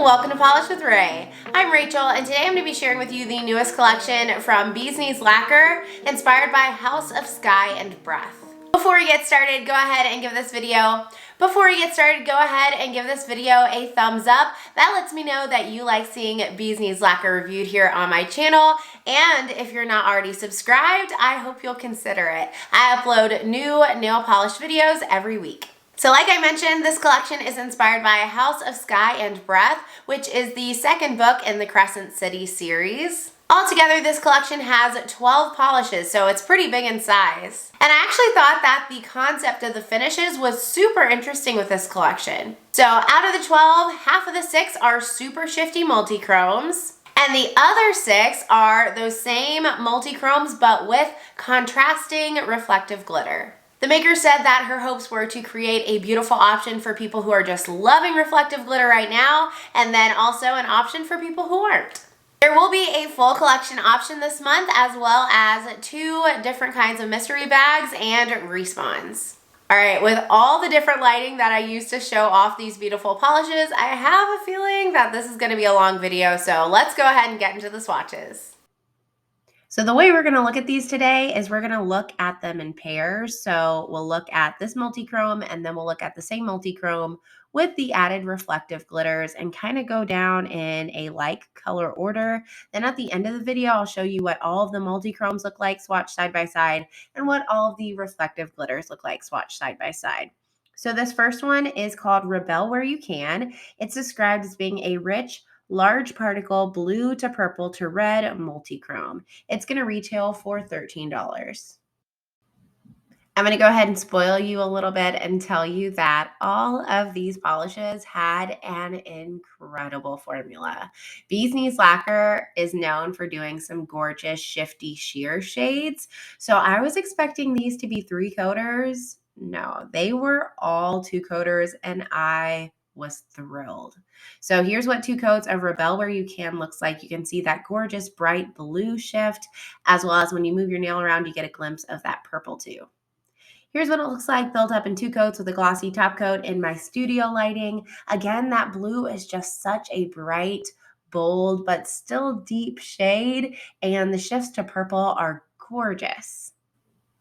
welcome to Polish with Ray. I'm Rachel, and today I'm going to be sharing with you the newest collection from DUSK'S Lacquer, inspired by House of Sky and Breath. Before we get started, go ahead and give this video a thumbs up. That lets me know that you like seeing DUSK'S Lacquer reviewed here on my channel. And if you're not already subscribed, I hope you'll consider it. I upload new nail polish videos every week. So like I mentioned, this collection is inspired by House of Sky and Breath, which is the second book in the Crescent City series. Altogether, this collection has 12 polishes, so it's pretty big in size. And I actually thought that the concept of the finishes was super interesting with this collection. So out of the 12, half of the 6 are super shifty multi-chromes, and the other 6 are those same multi-chromes but with contrasting reflective glitter. The maker said that her hopes were to create a beautiful option for people who are just loving reflective glitter right now, and then also an option for people who aren't. There will be a full collection option this month, as well as 2 different kinds of mystery bags and respawns. All right, with all the different lighting that I used to show off these beautiful polishes, I have a feeling that this is going to be a long video, so let's go ahead and get into the swatches. So the way we're going to look at these today is we're going to look at them in pairs. So we'll look at this multi-chrome, and then we'll look at the same multi-chrome with the added reflective glitters and kind of go down in a like color order. Then at the end of the video, I'll show you what all of the multi-chromes look like swatched side by side and what all of the reflective glitters look like swatched side by side. So this first one is called Rebel Where You Can. It's described as being a rich, large particle blue to purple to red multi-chrome. It's going to retail for $13. I'm going to go ahead and spoil you a little bit and tell you that all of these polishes had an incredible formula. DUSK'S Lacquer is known for doing some gorgeous shifty sheer shades. So I was expecting these to be 3 coaters. No, they were all 2 coaters, and I was thrilled. So here's what 2 coats of Rebel Where You Can looks like. You can see that gorgeous bright blue shift, as well as when you move your nail around, you get a glimpse of that purple too. Here's what it looks like built up in 2 coats with a glossy top coat in my studio lighting. Again, that blue is just such a bright, bold, but still deep shade, and the shifts to purple are gorgeous.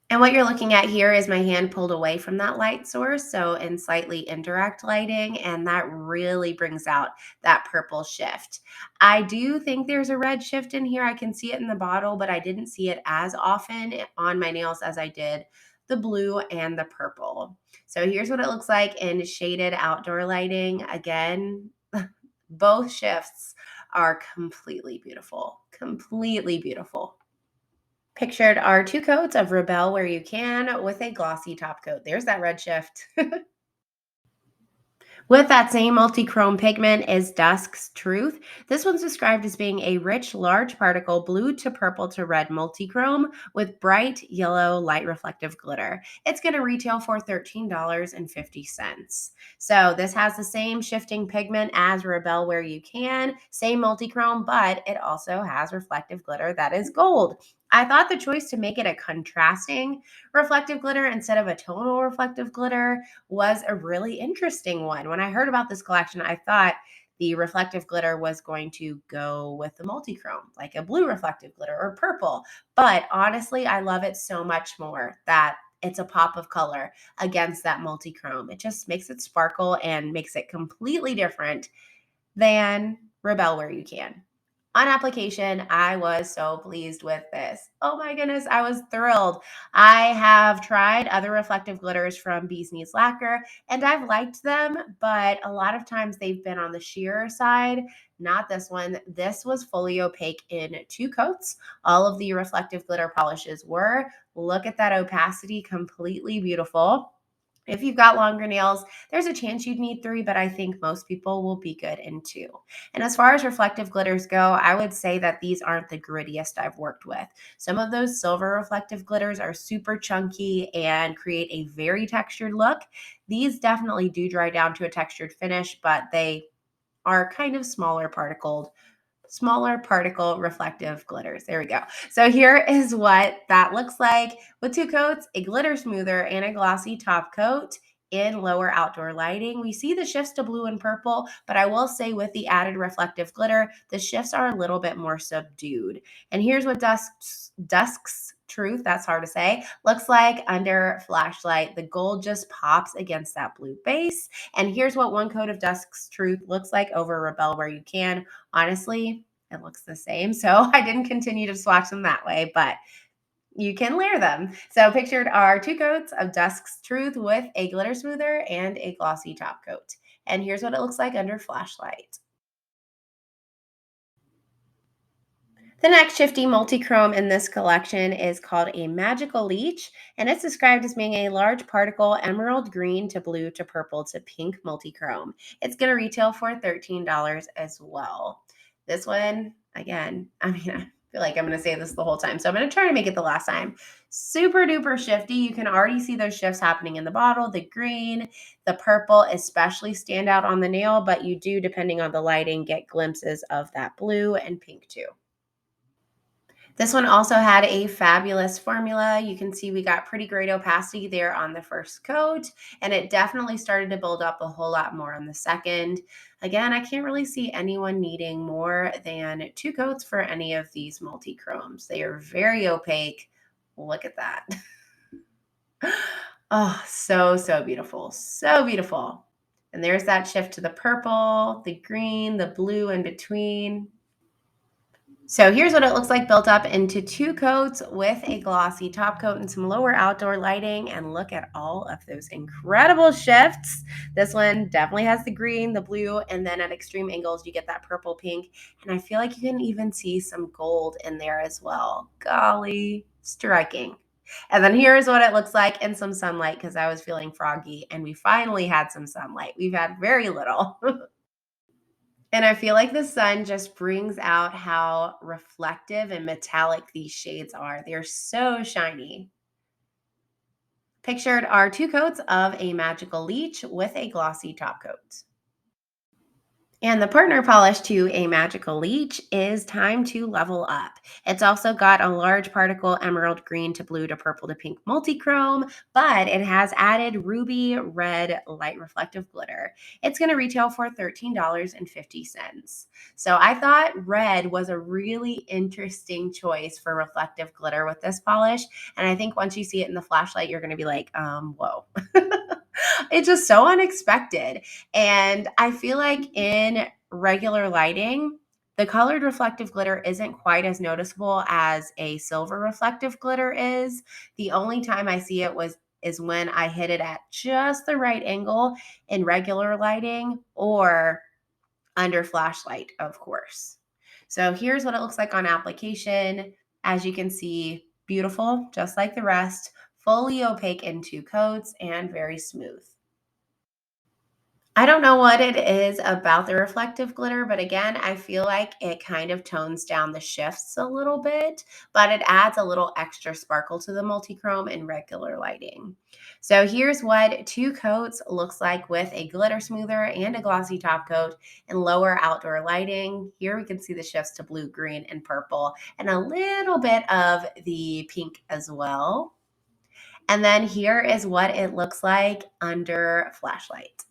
And what you're looking at here is my hand pulled away from that light source, so in slightly indirect lighting, and that really brings out that purple shift. I do think there's a red shift in here. I can see it in the bottle, but I didn't see it as often on my nails as I did the blue and the purple. So here's what it looks like in shaded outdoor lighting. Again, both shifts are completely beautiful, completely beautiful. Pictured are 2 coats of Rebel Where You Can with a glossy top coat. There's that red shift. With that same multi-chrome pigment is DUSK'S Truth. This one's described as being a rich, large particle blue to purple to red multi-chrome with bright yellow light reflective glitter. It's going to retail for $13.50. So this has the same shifting pigment as Rebel Where You Can, same multi-chrome, but it also has reflective glitter that is gold. I thought the choice to make it a contrasting reflective glitter instead of a tonal reflective glitter was a really interesting one. When I heard about this collection, I thought the reflective glitter was going to go with the multi-chrome, like a blue reflective glitter or purple. But honestly, I love it so much more that it's a pop of color against that multi-chrome. It just makes it sparkle and makes it completely different than Rebel Where You Can. On application, I was so pleased with this. Oh my goodness, I was thrilled. I have tried other reflective glitters from DUSK'S Lacquer, and I've liked them, but a lot of times they've been on the sheer side. Not this one. This was fully opaque in 2 coats. All of the reflective glitter polishes were. Look at that opacity, completely beautiful. If you've got longer nails, there's a chance you'd need 3, but I think most people will be good in 2. And as far as reflective glitters go, I would say that these aren't the grittiest I've worked with. Some of those silver reflective glitters are super chunky and create a very textured look. These definitely do dry down to a textured finish, but they are kind of smaller particle reflective glitters. There we go. So here is what that looks like with 2 coats, a glitter smoother and a glossy top coat in lower outdoor lighting. We see the shifts to blue and purple, but I will say with the added reflective glitter, the shifts are a little bit more subdued. And here's what Dusk's Truth, that's hard to say, looks like under flashlight. The gold just pops against that blue base. And here's what one coat of Dusk's Truth looks like over Rebel Where You Can. Honestly, it looks the same. So I didn't continue to swatch them that way, but you can layer them. So pictured are 2 coats of Dusk's Truth with a glitter smoother and a glossy top coat. And here's what it looks like under flashlight. The next shifty multi-chrome in this collection is called a Magical Leech, and it's described as being a large particle emerald green to blue to purple to pink multi-chrome. It's going to retail for $13 as well. This one, again, I feel like I'm going to say this the whole time, so I'm going to try to make it the last time. Super duper shifty. You can already see those shifts happening in the bottle. The green, the purple especially stand out on the nail, but you do, depending on the lighting, get glimpses of that blue and pink too. This one also had a fabulous formula. You can see we got pretty great opacity there on the first coat, and it definitely started to build up a whole lot more on the second. Again, I can't really see anyone needing more than 2 coats for any of these multi-chromes. They are very opaque. Look at that. Oh, so, so beautiful. So beautiful. And there's that shift to the purple, the green, the blue in between. So here's what it looks like built up into 2 coats with a glossy top coat and some lower outdoor lighting. And look at all of those incredible shifts. This one definitely has the green, the blue, and then at extreme angles, you get that purple pink. And I feel like you can even see some gold in there as well. Golly, striking. And then here's what it looks like in some sunlight because I was feeling froggy and we finally had some sunlight. We've had very little. And I feel like the sun just brings out how reflective and metallic these shades are. They're so shiny. Pictured are 2 coats of a Magical Leech with a glossy top coat. And the partner polish to a Magical Leech is Time to Level Up. It's also got a large particle emerald green to blue to purple to pink multi-chrome, but it has added ruby red light reflective glitter. It's going to retail for $13.50. So I thought red was a really interesting choice for reflective glitter with this polish. And I think once you see it in the flashlight, you're going to be like, whoa. It's just so unexpected. And I feel like in regular lighting, the colored reflective glitter isn't quite as noticeable as a silver reflective glitter is. The only time I see it is when I hit it at just the right angle in regular lighting or under flashlight, of course. So here's what it looks like on application. As you can see, beautiful, just like the rest, fully opaque in 2 coats and very smooth. I don't know what it is about the reflective glitter, but again, I feel like it kind of tones down the shifts a little bit, but it adds a little extra sparkle to the multichrome in regular lighting. So here's what 2 coats looks like with a glitter smoother and a glossy top coat in lower outdoor lighting. Here we can see the shifts to blue, green, and purple, and a little bit of the pink as well. And then here is what it looks like under flashlight.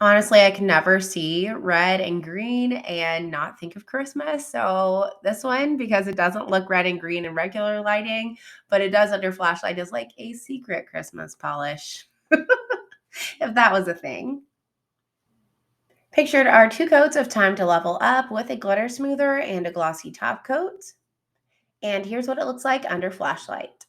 Honestly, I can never see red and green and not think of Christmas. So this one, because it doesn't look red and green in regular lighting, but it does under flashlight, is like a secret Christmas polish, if that was a thing. Pictured are 2 coats of Time to Level Up with a glitter smoother and a glossy top coat. And here's what it looks like under flashlight.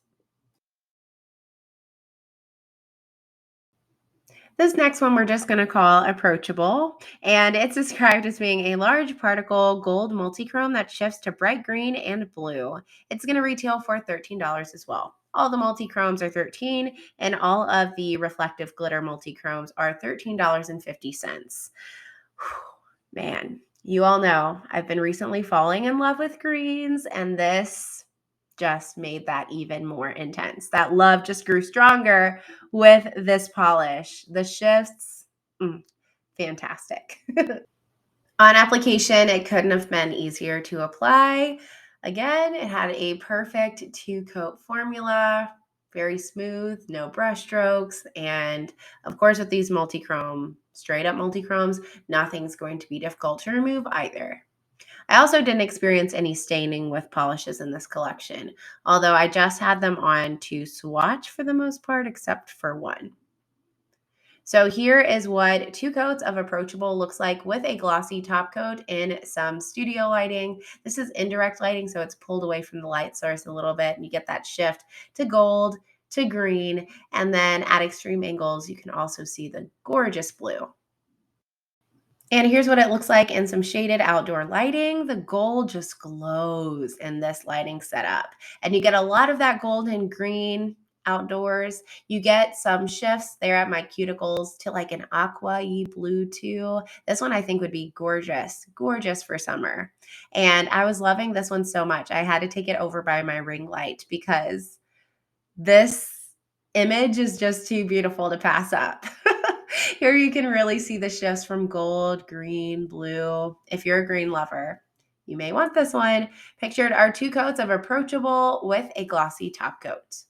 This next one we're just going to call Approachable, and it's described as being a large particle gold multichrome that shifts to bright green and blue. It's going to retail for $13 as well. All the multichromes are $13, and all of the reflective glitter multichromes are $13.50. Man, you all know I've been recently falling in love with greens, and this just made that even more intense. That love just grew stronger with this polish. The shifts, fantastic. On application, it couldn't have been easier to apply. Again, it had a perfect 2 coat formula. very smooth, no brush strokes. And of course, with these multi-chrome, straight up multi-chromes, nothing's going to be difficult to remove either. I also didn't experience any staining with polishes in this collection, although I just had them on to swatch for the most part, except for one. So here is what 2 coats of Approachable looks like with a glossy top coat in some studio lighting. This is indirect lighting, so it's pulled away from the light source a little bit, and you get that shift to gold, to green, and then at extreme angles, you can also see the gorgeous blue. And here's what it looks like in some shaded outdoor lighting. The gold just glows in this lighting setup. And you get a lot of that gold and green outdoors. You get some shifts there at my cuticles to like an aqua-y blue too. This one I think would be gorgeous, gorgeous for summer. And I was loving this one so much. I had to take it over by my ring light because this image is just too beautiful to pass up. Here you can really see the shifts from gold, green, blue. If you're a green lover, you may want this one. Pictured are 2 coats of Approachable with a glossy top coat.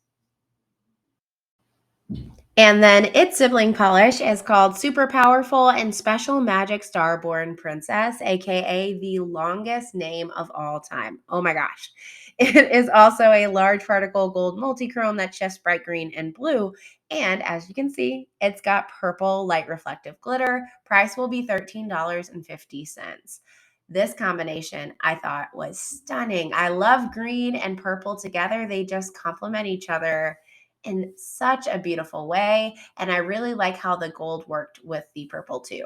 And then its sibling polish is called Super Powerful and Special Magic Starborn Princess, aka the longest name of all time. Oh my gosh. It is also a large particle gold multichrome that shifts bright green and blue. And as you can see, it's got purple light reflective glitter. Price will be $13.50. This combination I thought was stunning. I love green and purple together. They just complement each other in such a beautiful way. And I really like how the gold worked with the purple too.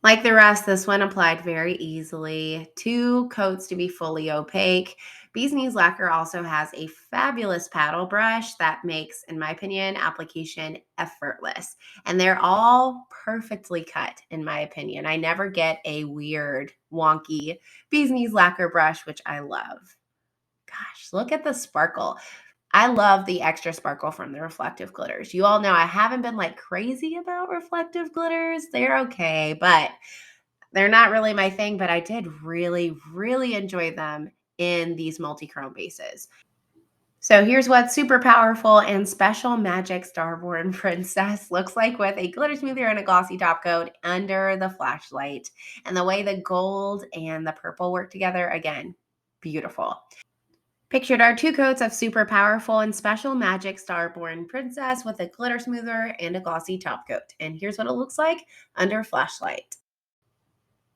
Like the rest, this one applied very easily. 2 coats to be fully opaque. Bee's Knees Lacquer also has a fabulous paddle brush that makes, in my opinion, application effortless. And they're all perfectly cut, in my opinion. I never get a weird, wonky Bee's Knees Lacquer brush, which I love. Gosh, look at the sparkle. I love the extra sparkle from the reflective glitters. You all know I haven't been like crazy about reflective glitters. They're okay, but they're not really my thing. But I did really, really enjoy them in these multi-chrome bases. So here's what Super Powerful and Special Magic Starborn Princess looks like with a glitter smoother and a glossy top coat under the flashlight. And the way the gold and the purple work together, again, beautiful. Pictured are 2 coats of Super Powerful and Special Magic Starborn Princess with a glitter smoother and a glossy top coat. And here's what it looks like under flashlight.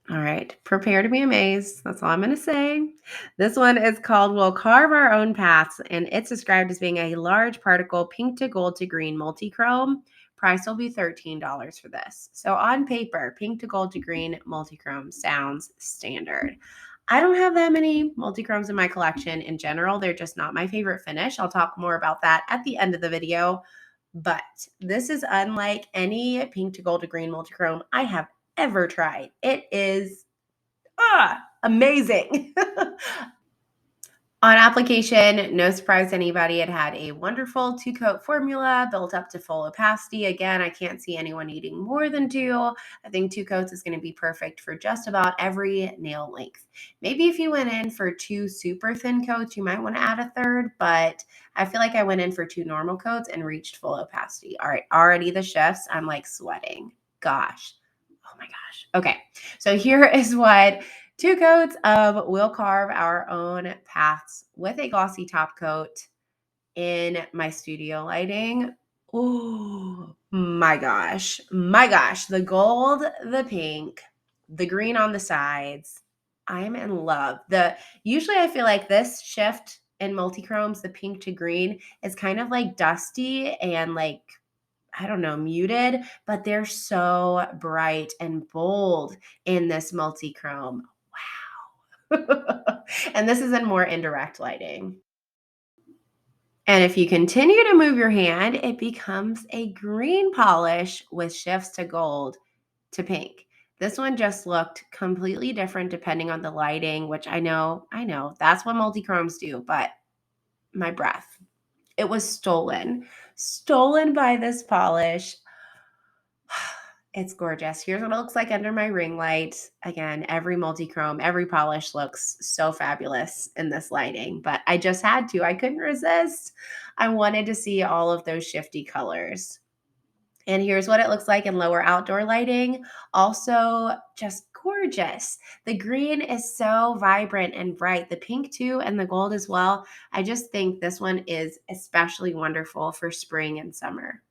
All right, prepare to be amazed. That's all I'm going to say. This one is called We'll Carve Our Own Paths, and it's described as being a large particle pink to gold to green multi-chrome. Price will be $13 for this. So on paper, pink to gold to green multi-chrome sounds standard. I don't have that many multi-chromes in my collection in general. They're just not my favorite finish. I'll talk more about that at the end of the video. But this is unlike any pink to gold to green multi-chrome I have ever tried. It is amazing. On application, no surprise to anybody, it had a wonderful 2-coat formula built up to full opacity. Again, I can't see anyone needing more than 2. I think 2 coats is going to be perfect for just about every nail length. Maybe if you went in for 2 super thin coats, you might want to add a third, but I feel like I went in for 2 normal coats and reached full opacity. All right, already the shifts, I'm like sweating. Gosh. Oh my gosh. Okay, so here is what 2 coats of We'll Carve Our Own Paths with a glossy top coat in my studio lighting. Oh my gosh. My gosh. The gold, the pink, the green on the sides. I'm in love. Usually I feel like this shift in multi-chromes, the pink to green, is kind of like dusty and like, I don't know, muted, but they're so bright and bold in this multi-chrome. And this is in more indirect lighting. And if you continue to move your hand, it becomes a green polish with shifts to gold to pink. This one just looked completely different depending on the lighting, which I know, that's what multi-chromes do, but my breath. It was stolen by this polish. It's gorgeous. Here's what it looks like under my ring light. Again, every multi-chrome, every polish looks so fabulous in this lighting, but I just had to. I couldn't resist. I wanted to see all of those shifty colors. And here's what it looks like in lower outdoor lighting. Also, just gorgeous. The green is so vibrant and bright. The pink too, and the gold as well. I just think this one is especially wonderful for spring and summer.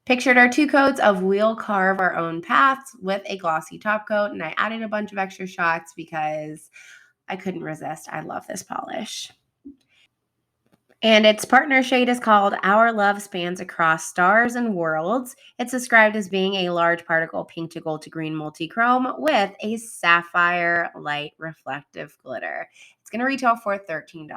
Pictured are two coats of We'll Carve Our Own Paths with a glossy top coat, and I added a bunch of extra shots because I couldn't resist. I love this polish. And its partner shade is called Our Love Spans Across Stars and Worlds. It's described as being a large particle pink to gold to green multi-chrome with a sapphire light reflective glitter. It's going to retail for $13.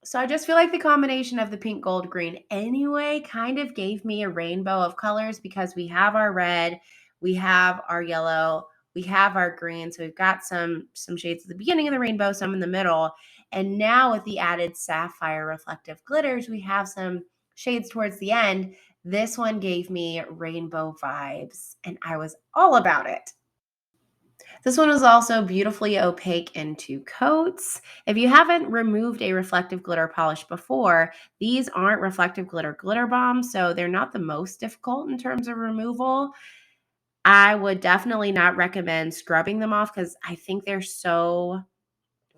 So I just feel like the combination of the pink, gold, green anyway kind of gave me a rainbow of colors because we have our red, we have our yellow, we have our green. So we've got some shades at the beginning of the rainbow, some in the middle. And now with the added sapphire reflective glitters, we have some shades towards the end. This one gave me rainbow vibes and I was all about it. This one is also beautifully opaque in two coats. If you haven't removed a reflective glitter polish before, these aren't reflective glitter bombs, so they're not the most difficult in terms of removal. I would definitely not recommend scrubbing them off because I think they're so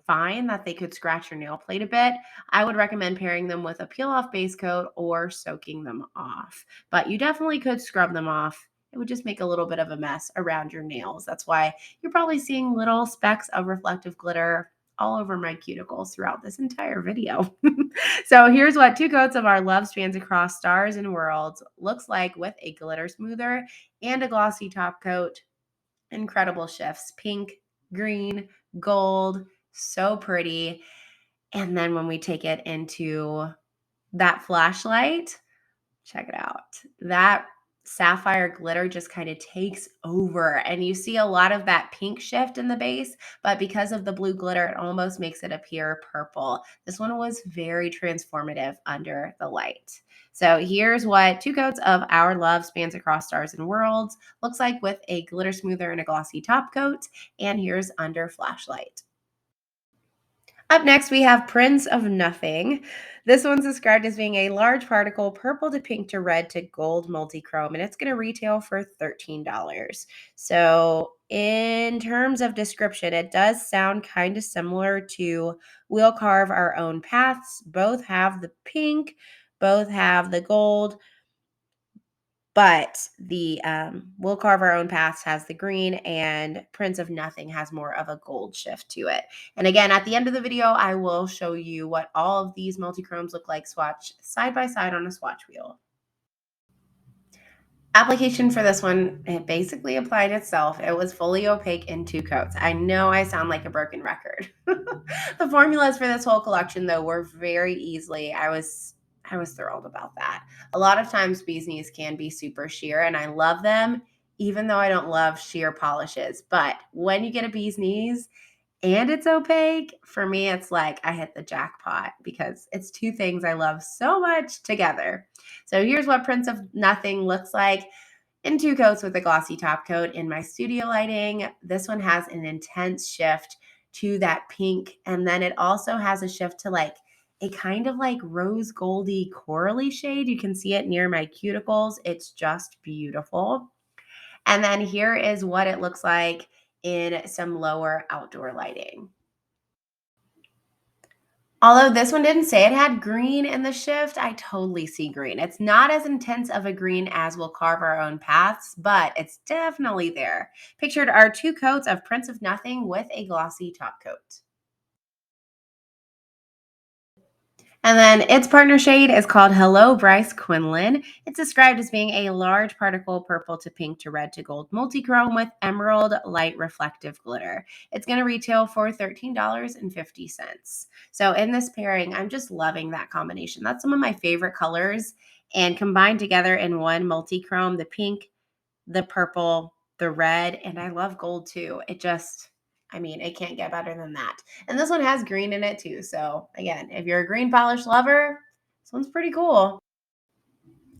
fine that they could scratch your nail plate a bit. I would recommend pairing them with a peel off base coat or soaking them off. But you definitely could scrub them off. It would just make a little bit of a mess around your nails. That's why you're probably seeing little specks of reflective glitter all over my cuticles throughout this entire video. So here's what two coats of Our Love Spans Across Stars and Worlds looks like with a glitter smoother and a glossy top coat. Incredible shifts. Pink, green, gold, so pretty. And then when we take it into that flashlight, check it out. That sapphire glitter just kind of takes over and you see a lot of that pink shift in the base, but because of the blue glitter, it almost makes it appear purple. This one was very transformative under the light. So here's what two coats of Our Love Spans Across Stars and Worlds looks like with a glitter smoother and a glossy top coat. And here's under flashlight. Up next, we have Prince of Nothing. This one's described as being a large particle, purple to pink to red to gold multi-chrome, and it's going to retail for $13. So in terms of description, it does sound kind of similar to We'll Carve Our Own Paths. Both have the pink, both have the gold, but the We'll Carve Our Own Paths has the green and Prince of Nothing has more of a gold shift to it. And again, at the end of the video, I will show you what all of these multi-chromes look like swatched side by side on a swatch wheel. Application for this one, it basically applied itself. It was fully opaque in two coats. I know I sound like a broken record. The formulas for this whole collection, though, were very easily. I was thrilled about that. A lot of times bee's knees can be super sheer, and I love them, even though I don't love sheer polishes. But when you get a bee's knees and it's opaque, for me, it's like I hit the jackpot because it's two things I love so much together. So here's what Prince of Nothing looks like in two coats with a glossy top coat in my studio lighting. This one has an intense shift to that pink, and then it also has a shift to like a kind of like rose goldy corally shade. You can see it near my cuticles. It's just beautiful. And then here is what it looks like in some lower outdoor lighting. Although this one didn't say it had green in the shift, I totally see green. It's not as intense of a green as We'll Carve Our Own Paths, but it's definitely there. Pictured are two coats of Prince of Nothing with a glossy top coat. And then its partner shade is called Hello Bryce Quinlan. It's described as being a large particle purple to pink to red to gold multi-chrome with emerald light reflective glitter. It's going to retail for $13.50. So in this pairing, I'm just loving that combination. That's some of my favorite colors and combined together in one multi-chrome, the pink, the purple, the red, and I love gold too. It can't get better than that. And this one has green in it too. So again, if you're a green polish lover, this one's pretty cool.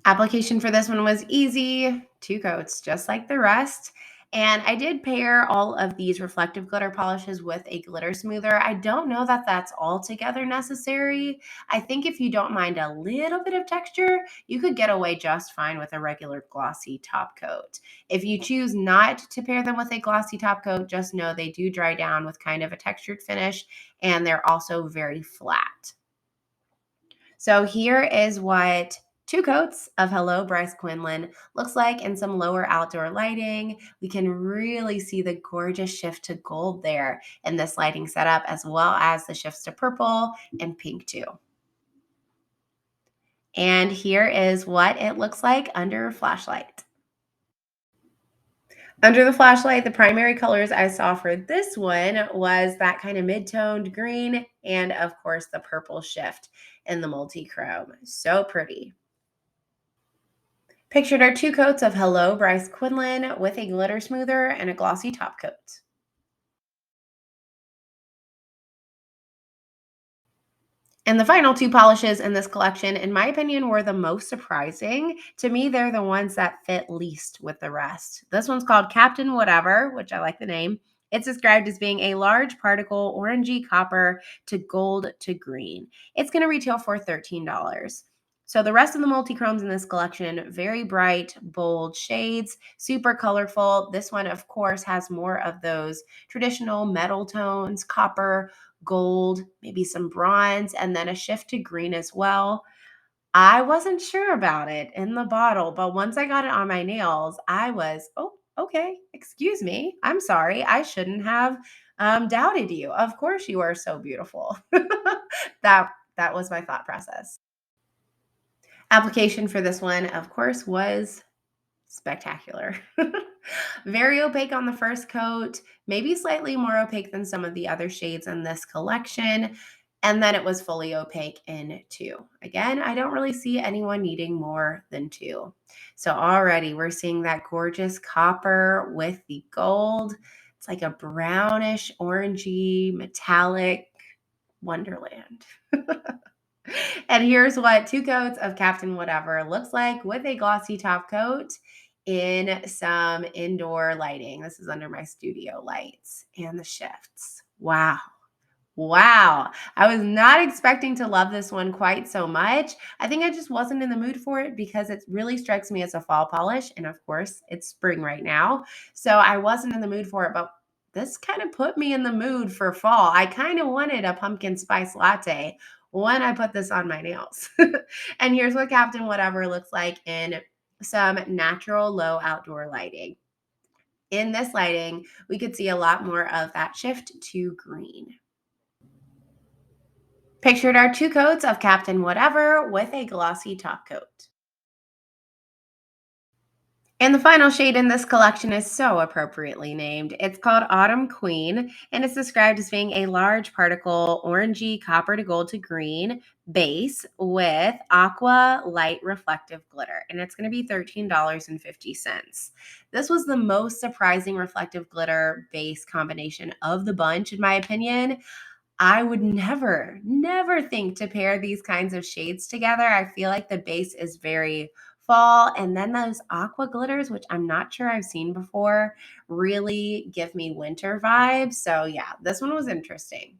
Application for this one was easy, two coats, just like the rest. And I did pair all of these reflective glitter polishes with a glitter smoother. I don't know that that's altogether necessary. I think if you don't mind a little bit of texture, you could get away just fine with a regular glossy top coat. If you choose not to pair them with a glossy top coat, just know they do dry down with kind of a textured finish, and they're also very flat. So here is what 2 coats of Hello Bryce Quinlan looks like in some lower outdoor lighting. We can really see the gorgeous shift to gold there in this lighting setup, as well as the shifts to purple and pink too. And here is what it looks like under flashlight. Under the flashlight, the primary colors I saw for this one was that kind of mid-toned green and of course the purple shift in the multi-chrome. So pretty. Pictured are 2 coats of Hello Bryce Quinlan with a glitter smoother and a glossy top coat. And the final 2 polishes in this collection, in my opinion, were the most surprising. To me, they're the ones that fit least with the rest. This one's called Captain Whatever, which I like the name. It's described as being a large particle orangey copper to gold to green. It's going to retail for $13. So the rest of the multi-chromes in this collection, very bright, bold shades, super colorful. This one, of course, has more of those traditional metal tones, copper, gold, maybe some bronze, and then a shift to green as well. I wasn't sure about it in the bottle, but once I got it on my nails, I was, oh, okay, excuse me. I'm sorry. I shouldn't have doubted you. Of course you are so beautiful. that was my thought process. Application for this one, of course, was spectacular. Very opaque on the first coat, maybe slightly more opaque than some of the other shades in this collection. And then it was fully opaque in 2. Again, I don't really see anyone needing more than 2. So already we're seeing that gorgeous copper with the gold. It's like a brownish, orangey, metallic wonderland. And here's what 2 coats of Captain Whatever looks like with a glossy top coat in some indoor lighting. This is under my studio lights and the shifts. Wow. Wow. I was not expecting to love this one quite so much. I think I just wasn't in the mood for it because it really strikes me as a fall polish. And of course, it's spring right now. So I wasn't in the mood for it, but this kind of put me in the mood for fall. I kind of wanted a pumpkin spice latte when I put this on my nails. And here's what Captain Whatever looks like in some natural low outdoor lighting. In this lighting, we could see a lot more of that shift to green. Pictured are 2 coats of Captain Whatever with a glossy top coat. And the final shade in this collection is so appropriately named. It's called Autumn Queen, and it's described as being a large particle orangey copper to gold to green base with aqua light reflective glitter. And it's going to be $13.50. This was the most surprising reflective glitter base combination of the bunch, in my opinion. I would never think to pair these kinds of shades together. I feel like the base is very fall, and then those aqua glitters, which I'm not sure I've seen before, really give me winter vibes. So yeah, this one was interesting.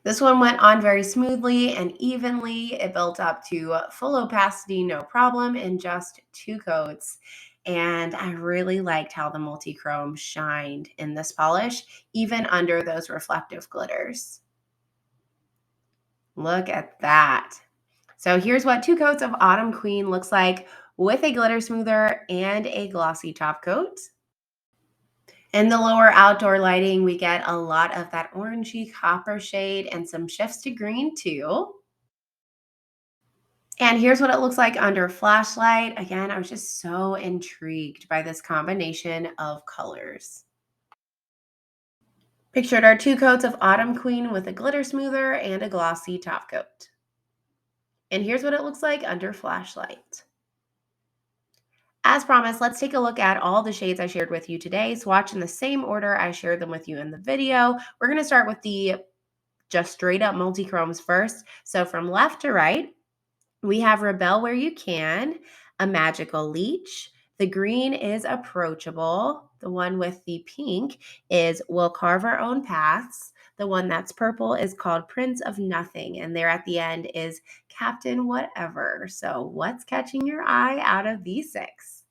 This one went on very smoothly and evenly. It built up to full opacity, no problem, in just 2 coats. And I really liked how the multi-chrome shined in this polish, even under those reflective glitters. Look at that. So here's what 2 coats of Autumn Queen looks like with a glitter smoother and a glossy top coat. In the lower outdoor lighting, we get a lot of that orangey copper shade and some shifts to green too. And here's what it looks like under flashlight. Again, I was just so intrigued by this combination of colors. Pictured are 2 coats of Autumn Queen with a glitter smoother and a glossy top coat. And here's what it looks like under flashlight. As promised, let's take a look at all the shades I shared with you today. Swatch in the same order I shared them with you in the video. We're going to start with the just straight up multi-chromes first. So from left to right, we have Rebel Where You Can, a Magical Leech. The green is Approachable. The one with the pink is We'll Carve Our Own Paths. The one that's purple is called Prince of Nothing, and there at the end is Captain Whatever. So what's catching your eye out of these 6?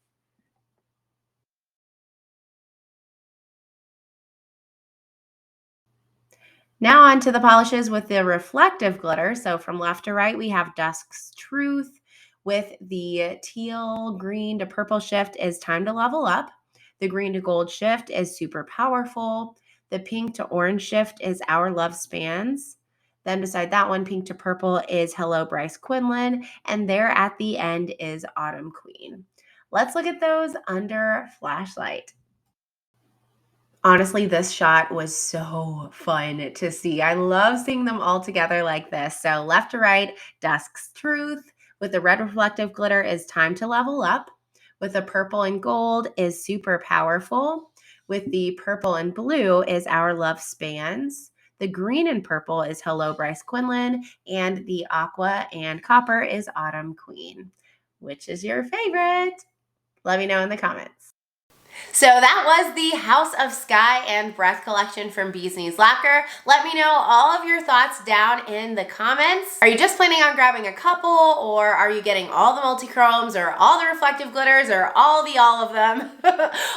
Now on to the polishes with the reflective glitter. So from left to right, we have DUSK'S Truth with the teal, green to purple shift is Time to Level Up. The green to gold shift is Super Powerful. The pink to orange shift is Our Love Spans. Then beside that one, pink to purple is Hello Bryce Quinlan. And there at the end is Autumn Queen. Let's look at those under flashlight. Honestly, this shot was so fun to see. I love seeing them all together like this. So left to right, DUSK'S Truth. With the red reflective glitter is Time to Level Up. With the purple and gold is Super Powerful. With the purple and blue is Our Love Spans. The green and purple is Hello Bryce Quinlan. And the aqua and copper is Autumn Queen. Which is your favorite? Let me know in the comments. So that was the House of Sky and Breath collection from Bee's Knees Lacquer. Let me know all of your thoughts down in the comments. Are you just planning on grabbing a couple, or are you getting all the multi-chromes or all the reflective glitters or all of them?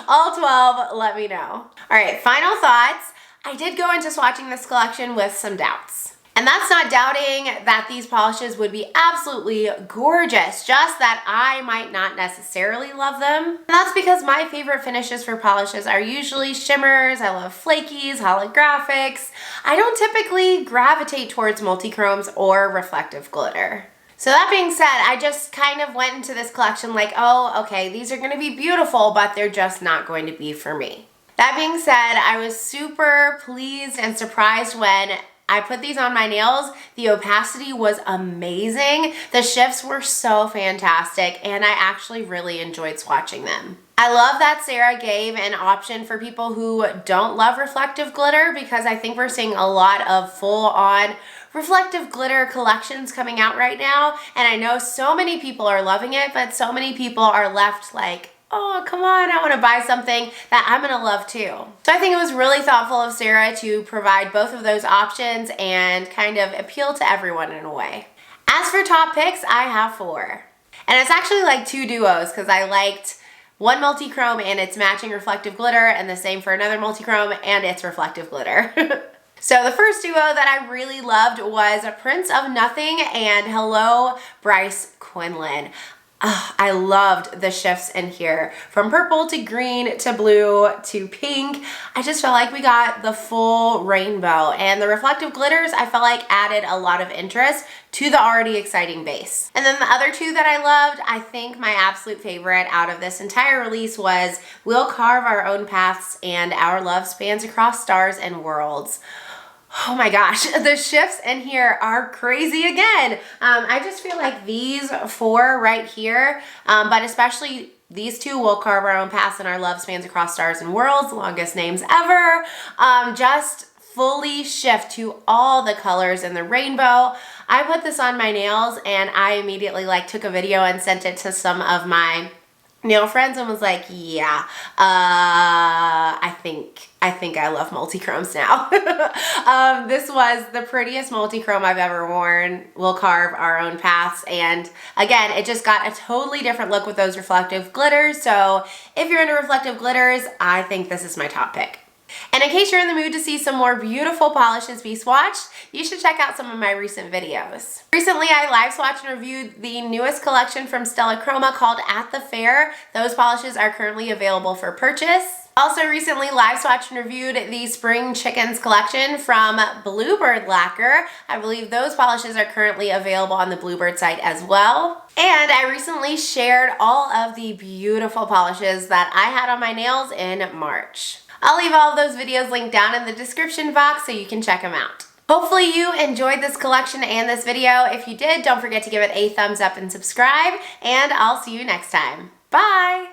All 12, let me know. All right, final thoughts. I did go into swatching this collection with some doubts. And that's not doubting that these polishes would be absolutely gorgeous, just that I might not necessarily love them. And that's because my favorite finishes for polishes are usually shimmers. I love flakies, holographics. I don't typically gravitate towards multi-chromes or reflective glitter. So that being said, I just kind of went into this collection like, oh, okay, these are gonna be beautiful, but they're just not going to be for me. That being said, I was super pleased and surprised when I put these on my nails. The opacity was amazing. The shifts were so fantastic, and I actually really enjoyed swatching them. I love that Sarah gave an option for people who don't love reflective glitter, because I think we're seeing a lot of full-on reflective glitter collections coming out right now, and I know so many people are loving it, but so many people are left like, oh, come on, I want to buy something that I'm going to love too. So I think it was really thoughtful of Sarah to provide both of those options and kind of appeal to everyone in a way. As for top picks, I have 4. And it's actually like 2 duos, because I liked one multi-chrome and its matching reflective glitter, and the same for another multi-chrome and its reflective glitter. So the first duo that I really loved was Prince of Nothing and Hello Bryce Quinlan. I loved the shifts in here, from purple to green to blue to pink. I just felt like we got the full rainbow, and the reflective glitters I felt like added a lot of interest to the already exciting base. And then the other 2 that I loved, I think my absolute favorite out of this entire release was We'll Carve Our Own Paths and Our Love Spans Across Stars and Worlds. Oh my gosh, the shifts in here are crazy again. I just feel like these 4 right here, but especially these 2, We'll Carve Our Own Paths and Our Love Spans Across Stars and Worlds, longest names ever, just fully shift to all the colors in the rainbow. I put this on my nails and I immediately took a video and sent it to some of my nail friends and was like, yeah, I think I love multi-chromes now. This was the prettiest multi-chrome I've ever worn. We'll Carve Our Own Paths, and again, it just got a totally different look with those reflective glitters. So if you're into reflective glitters, I think this is my top pick. And in case you're in the mood to see some more beautiful polishes be swatched, you should check out some of my recent videos. Recently, I live swatched and reviewed the newest collection from Stella Chroma called At the Fair. Those polishes are currently available for purchase. Also recently live swatched and reviewed the Spring Chickens collection from Bluebird Lacquer. I believe those polishes are currently available on the Bluebird site as well. And I recently shared all of the beautiful polishes that I had on my nails in March. I'll leave all of those videos linked down in the description box so you can check them out. Hopefully you enjoyed this collection and this video. If you did, don't forget to give it a thumbs up and subscribe, and I'll see you next time. Bye!